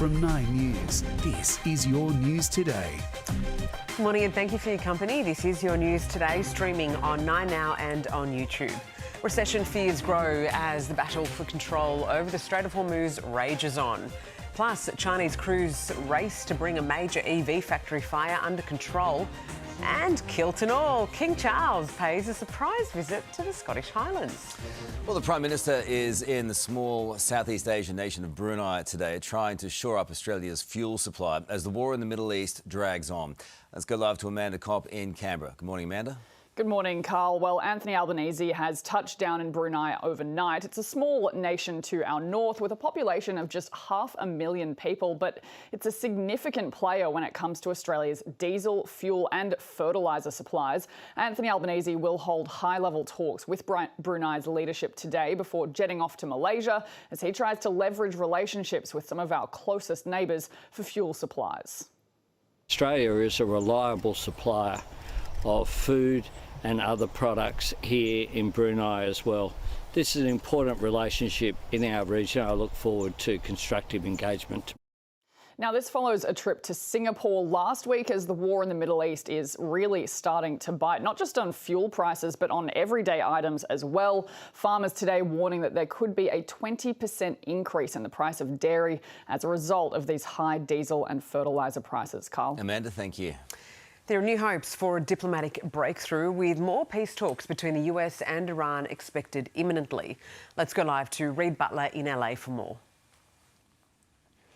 from 9 News. This is your news today. Good morning and thank you for your company. This is your news today, streaming on 9Now and on YouTube. Recession fears grow as the battle for control over the Strait of Hormuz rages on. Plus, Chinese crews race to bring a major EV factory fire under control. And kilt and all, King Charles pays a surprise visit to the Scottish Highlands. Well, the Prime Minister is in the small Southeast Asian nation of Brunei today, trying to shore up Australia's fuel supply as the war in the Middle East drags on. Let's go live to Amanda Kopp in Canberra. Good morning, Amanda. Good morning, Carl. Well, Anthony Albanese has touched down in Brunei overnight. It's a small nation to our north with a population of just 500,000 people, but it's a significant player when it comes to Australia's diesel, fuel and fertiliser supplies. Anthony Albanese will hold high-level talks with Brunei's leadership today before jetting off to Malaysia as he tries to leverage relationships with some of our closest neighbours for fuel supplies. Australia is a reliable supplier of food and other products here in Brunei as well. This is an important relationship in our region. I look forward to constructive engagement. Now, this follows a trip to Singapore last week as the war in the Middle East is really starting to bite, not just on fuel prices, but on everyday items as well. Farmers today warning that there could be a 20% increase in the price of dairy as a result of these high diesel and fertiliser prices. Carl. Amanda, thank you. There are new hopes for a diplomatic breakthrough with more peace talks between the US and Iran expected imminently. Let's go live to Reid Butler in LA for more.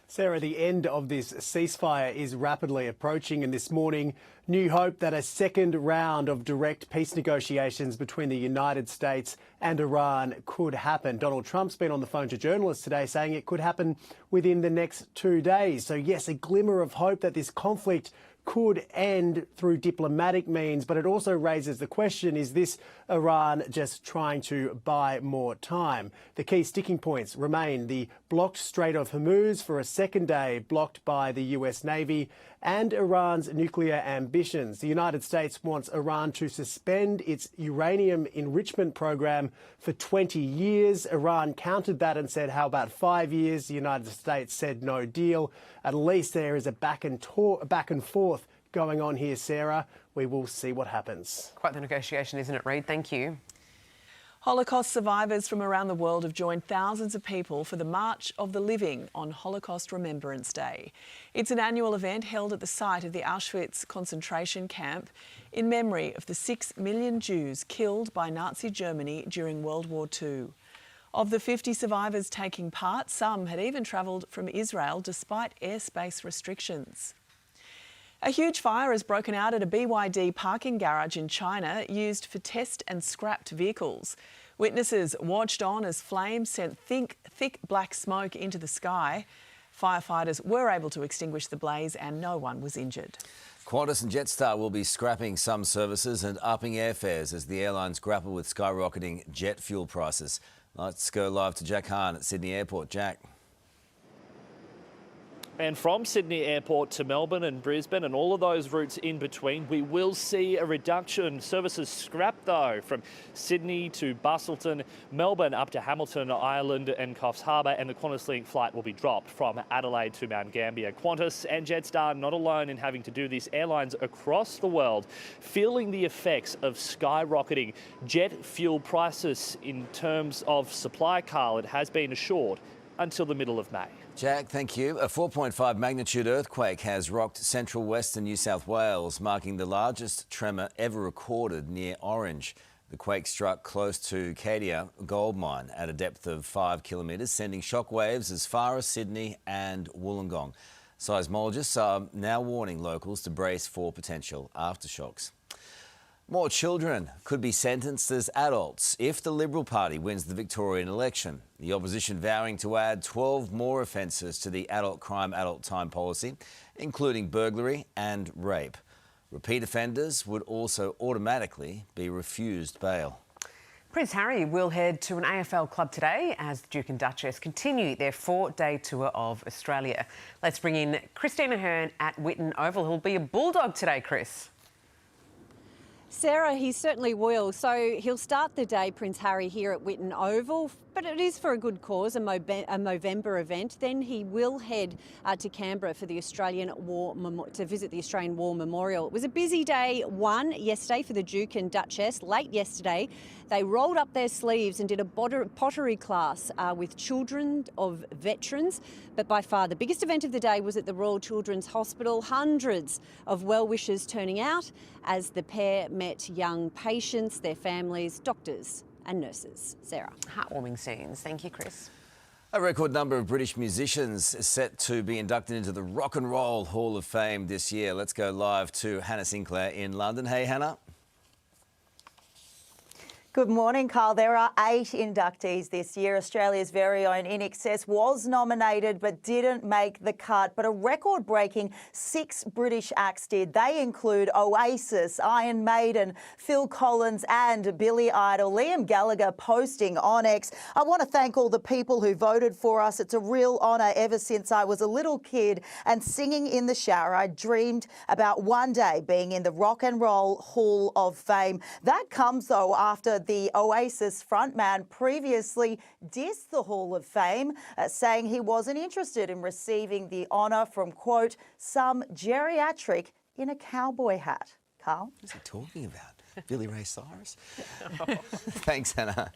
Sarah, the end of this ceasefire is rapidly approaching, and this morning, new hope that a second round of direct peace negotiations between the United States and Iran could happen. Donald Trump's been on the phone to journalists today saying it could happen within the next 2 days. So yes, a glimmer of hope that this conflict could end through diplomatic means, but it also raises the question, is this Iran just trying to buy more time? The key sticking points remain the blocked Strait of Hormuz for a second day, blocked by the US Navy, and Iran's nuclear ambitions. The United States wants Iran to suspend its uranium enrichment program for 20 years. Iran countered that and said, how about 5 years? The United States said no deal. At least there is a back and forth going on here, Sarah. We will see what happens. Quite the negotiation, isn't it, Reid? Thank you. Holocaust survivors from around the world have joined thousands of people for the March of the Living on Holocaust Remembrance Day. It's an annual event held at the site of the Auschwitz concentration camp in memory of the 6 million Jews killed by Nazi Germany during World War II. Of the 50 survivors taking part, some had even travelled from Israel despite airspace restrictions. A huge fire has broken out at a BYD parking garage in China used for test and scrapped vehicles. Witnesses watched on as flames sent thick black smoke into the sky. Firefighters were able to extinguish the blaze and no one was injured. Qantas and Jetstar will be scrapping some services and upping airfares as the airlines grapple with skyrocketing jet fuel prices. Let's go live to Jack Hahn at Sydney Airport. Jack. And from Sydney Airport to Melbourne and Brisbane and all of those routes in between, we will see a reduction. Services scrapped, though, from Sydney to Busselton, Melbourne up to Hamilton Island and Coffs Harbour, and the QantasLink flight will be dropped from Adelaide to Mount Gambier. Qantas and Jetstar not alone in having to do this. Airlines across the world feeling the effects of skyrocketing jet fuel prices in terms of supply, Carl. It has been assured until the middle of May. Jack, thank you. A 4.5 magnitude earthquake has rocked central western New South Wales, marking the largest tremor ever recorded near Orange. The quake struck close to Cadia gold mine at a depth of 5 kilometres, sending shockwaves as far as Sydney and Wollongong. Seismologists are now warning locals to brace for potential aftershocks. More children could be sentenced as adults if the Liberal Party wins the Victorian election. The opposition vowing to add 12 more offences to the adult crime, adult time policy, including burglary and rape. Repeat offenders would also automatically be refused bail. Prince Harry will head to an AFL club today as the Duke and Duchess continue their 4-day tour of Australia. Let's bring in Christina Hearn at Whitten Oval, who'll be a bulldog today, Chris. Sarah, he certainly will. So he'll start the day, Prince Harry, here at Whitton Oval, but it is for a good cause, a Movember event. Then he will head to Canberra for the to visit the Australian War Memorial. It was a busy day one yesterday for the Duke and Duchess. Late yesterday, they rolled up their sleeves and did a pottery class with children of veterans. But by far the biggest event of the day was at the Royal Children's Hospital. Hundreds of well-wishers turning out as the pair met young patients, their families, doctors and nurses. Sarah. Heartwarming scenes. Thank you, Chris. A record number of British musicians is set to be inducted into the Rock and Roll Hall of Fame this year. Let's go live to Hannah Sinclair in London. Hey, Hannah. Good morning, Carl. There are 8 inductees this year. Australia's very own In Excess was nominated but didn't make the cut. But a record-breaking 6 British acts did. They include Oasis, Iron Maiden, Phil Collins and Billy Idol. Liam Gallagher posting on X, "I want to thank all the people who voted for us. It's a real honour ever since I was a little kid and singing in the shower. I dreamed about one day being in the Rock and Roll Hall of Fame." That comes, though, after the Oasis frontman previously dissed the Hall of Fame, saying he wasn't interested in receiving the honour from, quote, some geriatric in a cowboy hat. Carl? What's he talking about? Billy Ray Cyrus? Thanks, Hannah.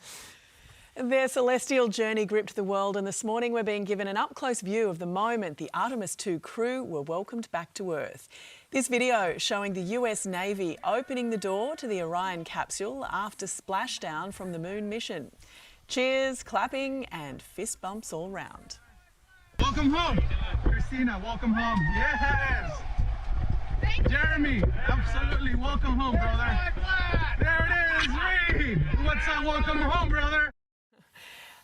Their celestial journey gripped the world, and this morning we're being given an up-close view of the moment the Artemis 2 crew were welcomed back to Earth. This video showing the US Navy opening the door to the Orion capsule after splashdown from the moon mission. Cheers, clapping and fist bumps all round. Welcome home, Christina. Welcome home. Yes. Jeremy, absolutely. Welcome home, brother. There it is. Reed. What's up? Welcome home, brother.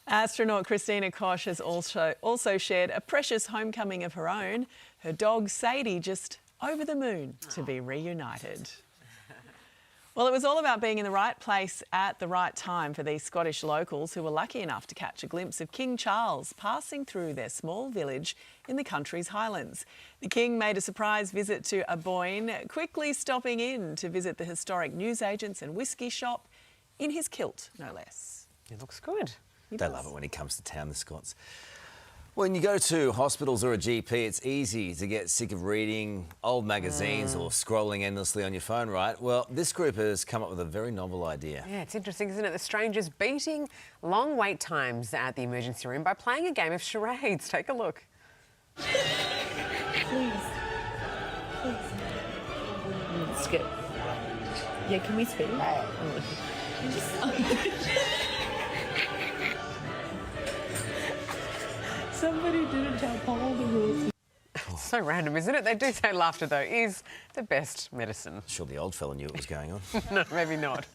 Astronaut Christina Koch has also shared a precious homecoming of her own. Her dog Sadie just over the moon to be reunited. Well, it was all about being in the right place at the right time for these Scottish locals who were lucky enough to catch a glimpse of King Charles passing through their small village in the country's Highlands. The King made a surprise visit to Aboyne, quickly stopping in to visit the historic newsagents and whisky shop in his kilt, no less. It looks good. They love it when he comes to town, the Scots. When you go to hospitals or a GP, it's easy to get sick of reading old magazines or scrolling endlessly on your phone, right? Well, this group has come up with a very novel idea. Yeah, it's interesting, isn't it? The strangers beating long wait times at the emergency room by playing a game of charades. Take a look. Please. Skip. Yeah, can we speak? Somebody didn't tell Paul the rules. So random, isn't it? They do say laughter, though, is the best medicine. Sure, the old fella knew what was going on. No, maybe not.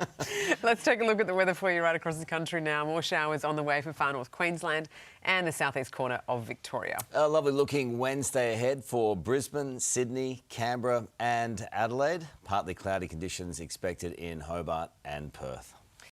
Let's take a look at the weather for you right across the country now. More showers on the way for far north Queensland and the southeast corner of Victoria. A lovely looking Wednesday ahead for Brisbane, Sydney, Canberra and Adelaide. Partly cloudy conditions expected in Hobart and Perth.